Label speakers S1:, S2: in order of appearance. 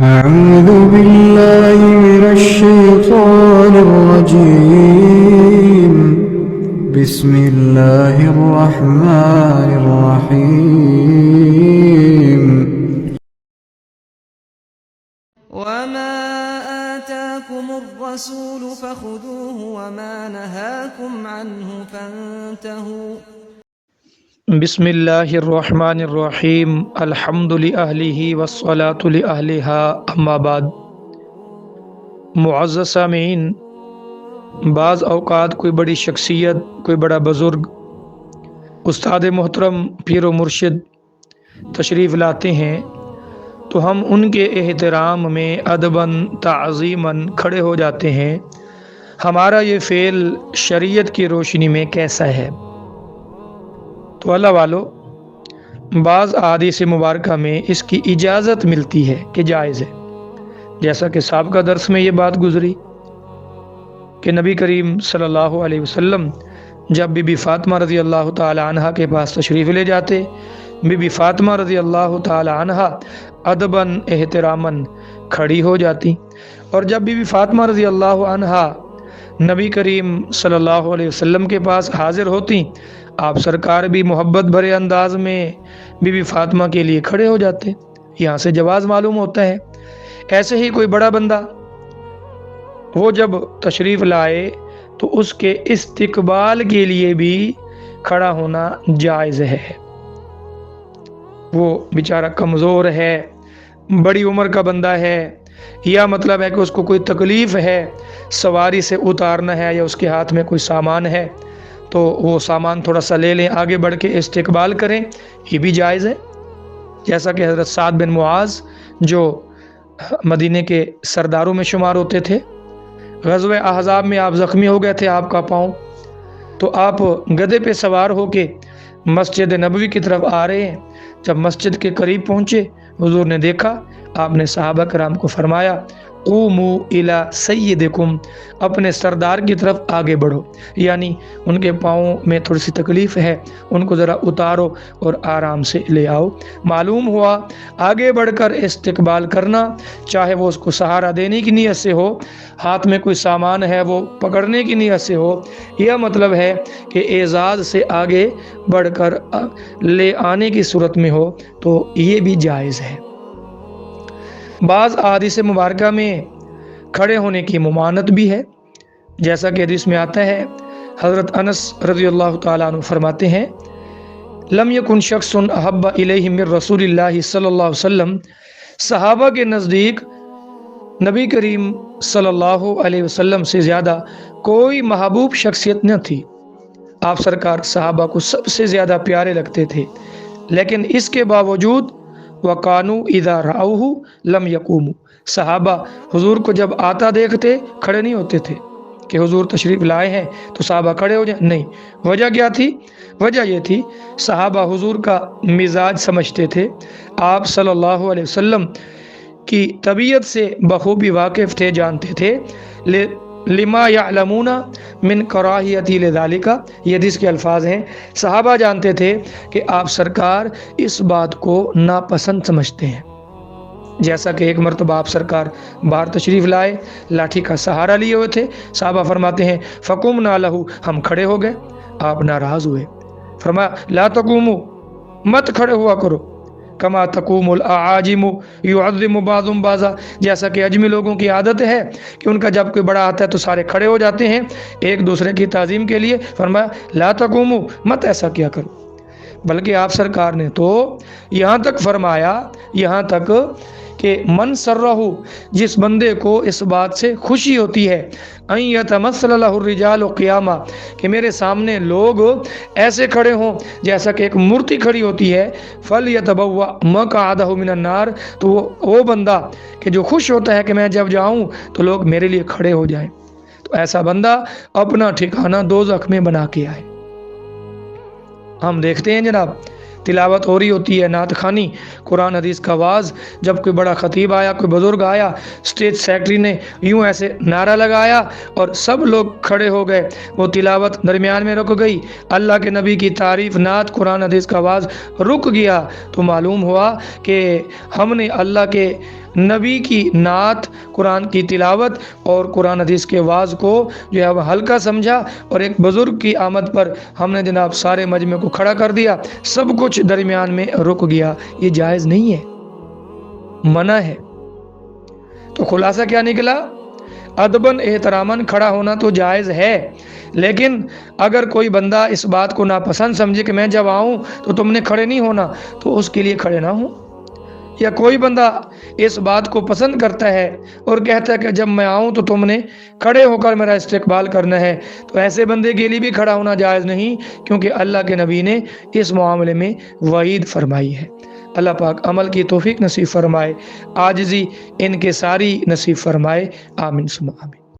S1: أعوذ بالله من الشيطان الرجيم بسم الله الرحمن الرحيم
S2: وما آتاكم الرسول فخذوه وما نهاكم عنه فانتهوا
S3: بسم اللہ الرحمن الرحیم الحمد لأہلہ والصلاة لأہلہا اما بعد۔ معزز سامعین، بعض اوقات کوئی بڑی شخصیت، کوئی بڑا بزرگ، استاد محترم، پیر و مرشد تشریف لاتے ہیں تو ہم ان کے احترام میں ادباً تعظیماً کھڑے ہو جاتے ہیں۔ ہمارا یہ فعل شریعت کی روشنی میں کیسا ہے؟ تو اللہ والو، بعض احادیث مبارکہ میں اس کی اجازت ملتی ہے کہ جائز ہے، جیسا کہ سابقہ درس میں یہ بات گزری کہ نبی کریم صلی اللہ علیہ وسلم جب بی بی فاطمہ رضی اللہ تعالی عنہ کے پاس تشریف لے جاتے، بی بی فاطمہ رضی اللہ تعالی عنہ ادباً احتراماً کھڑی ہو جاتی، اور جب بی بی فاطمہ رضی اللہ عنہ نبی کریم صلی اللہ علیہ وسلم کے پاس حاضر ہوتی، آپ سرکار بھی محبت بھرے انداز میں بی بی فاطمہ کے لیے کھڑے ہو جاتے۔ یہاں سے جواز معلوم ہوتا ہے۔ ایسے ہی کوئی بڑا بندہ وہ جب تشریف لائے تو اس کے استقبال کے لیے بھی کھڑا ہونا جائز ہے۔ وہ بیچارہ کمزور ہے، بڑی عمر کا بندہ ہے، یا مطلب ہے کہ اس کو کوئی تکلیف ہے، سواری سے اتارنا ہے، یا اس کے ہاتھ میں کوئی سامان ہے تو وہ سامان تھوڑا سا لے لیں، آگے بڑھ کے استقبال کریں، یہ بھی جائز ہے۔ جیسا کہ حضرت سعد بن معاذ جو مدینے کے سرداروں میں شمار ہوتے تھے، غزوہ احزاب میں آپ زخمی ہو گئے تھے، آپ کا پاؤں، تو آپ گدھے پہ سوار ہو کے مسجد نبوی کی طرف آ رہے ہیں۔ جب مسجد کے قریب پہنچے، حضور نے دیکھا، آپ نے صحابہ کرام کو فرمایا قوموا الی سیدکم، اپنے سردار کی طرف آگے بڑھو، یعنی ان کے پاؤں میں تھوڑی سی تکلیف ہے، ان کو ذرا اتارو اور آرام سے لے آؤ۔ معلوم ہوا آگے بڑھ کر استقبال کرنا، چاہے وہ اس کو سہارا دینے کی نیت سے ہو، ہاتھ میں کوئی سامان ہے وہ پکڑنے کی نیت سے ہو، یہ مطلب ہے کہ اعزاز سے آگے بڑھ کر لے آنے کی صورت میں ہو تو یہ بھی جائز ہے۔ بعض احادیث مبارکہ میں کھڑے ہونے کی ممانعت بھی ہے، جیسا کہ حدیث میں آتا ہے، حضرت انس رضی اللہ تعالیٰ عنہ فرماتے ہیں لم یکن شخص احب الیہ من رسول اللہ صلی اللہ علیہ وسلم، صحابہ کے نزدیک نبی کریم صلی اللہ علیہ وسلم سے زیادہ کوئی محبوب شخصیت نہ تھی۔ آپ سرکار صحابہ کو سب سے زیادہ پیارے لگتے تھے، لیکن اس کے باوجود وَقَانُوا إِذَا رَأَوْهُ لَمْ يَقُومُوا، صحابہ حضور کو جب آتا دیکھتے کھڑے نہیں ہوتے تھے کہ حضور تشریف لائے ہیں تو صحابہ کھڑے ہو جائیں، نہیں۔ وجہ کیا تھی؟ وجہ یہ تھی صحابہ حضور کا مزاج سمجھتے تھے، آپ صلی اللہ علیہ وسلم کی طبیعت سے بخوبی واقف تھے، جانتے تھے، لما یعلمون من کراہیتی لذالک، یہ حدیث کے الفاظ ہیں، صحابہ جانتے تھے کہ آپ سرکار اس بات کو ناپسند سمجھتے ہیں۔ جیسا کہ ایک مرتبہ آپ سرکار باہر تشریف لائے، لاٹھی کا سہارا لیے ہوئے تھے، صحابہ فرماتے ہیں فقمنا لہ، ہم کھڑے ہو گئے، آپ ناراض ہوئے، فرمایا لا تقوموا، مت کھڑے ہوا کرو، کما تقوم الاعاجم یعظم بعضهم بعضا، جیسا کہ اجمی لوگوں کی عادت ہے کہ ان کا جب کوئی بڑا آتا ہے تو سارے کھڑے ہو جاتے ہیں ایک دوسرے کی تعظیم کے لیے۔ فرمایا لا تقوموا، مت ایسا کیا کرو، بلکہ آپ سرکار نے تو یہاں تک فرمایا، یہاں تک کہ من سرہ، جس بندے کو اس بات سے خوشی ہوتی ہے ان یتمثل لہ الرجال قیاما، کہ میرے سامنے لوگ ایسے کھڑے ہوں جیسا کہ ایک مورتی کھڑی ہوتی ہے، فلیتبوأ مقعدہ من النار، تو وہ بندہ کہ جو خوش ہوتا ہے کہ میں جب جاؤں تو لوگ میرے لیے کھڑے ہو جائیں، تو ایسا بندہ اپنا ٹھکانہ دوزخ میں بنا کے آئے۔ ہم دیکھتے ہیں جناب تلاوت ہو رہی ہوتی ہے، نعت خوانی، قرآن حدیث کا واز، جب کوئی بڑا خطیب آیا، کوئی بزرگ آیا، اسٹیج سیکرٹری نے یوں ایسے نعرہ لگایا اور سب لوگ کھڑے ہو گئے، وہ تلاوت درمیان میں رک گئی، اللہ کے نبی کی تعریف، نعت، قرآن حدیث کا واز رک گیا، تو معلوم ہوا کہ ہم نے اللہ کے نبی کی نعت، قرآن کی تلاوت اور قرآن حدیث کے واعظ کو جو ہے وہ ہلکا سمجھا، اور ایک بزرگ کی آمد پر ہم نے جناب سارے مجمع کو کھڑا کر دیا، سب کچھ درمیان میں رک گیا، یہ جائز نہیں ہے، منع ہے۔ تو خلاصہ کیا نکلا؟ ادباً احتراماً کھڑا ہونا تو جائز ہے، لیکن اگر کوئی بندہ اس بات کو ناپسند سمجھے کہ میں جب آؤں تو تم نے کھڑے نہیں ہونا، تو اس کے لیے کھڑے نہ ہوں۔ یا کوئی بندہ اس بات کو پسند کرتا ہے اور کہتا ہے کہ جب میں آؤں تو تم نے کھڑے ہو کر میرا استقبال کرنا ہے، تو ایسے بندے کے لیے بھی کھڑا ہونا جائز نہیں، کیونکہ اللہ کے نبی نے اس معاملے میں وعید فرمائی ہے۔ اللہ پاک عمل کی توفیق نصیب فرمائے، عاجزی ان کے ساری نصیب فرمائے، آمین ثم آمین۔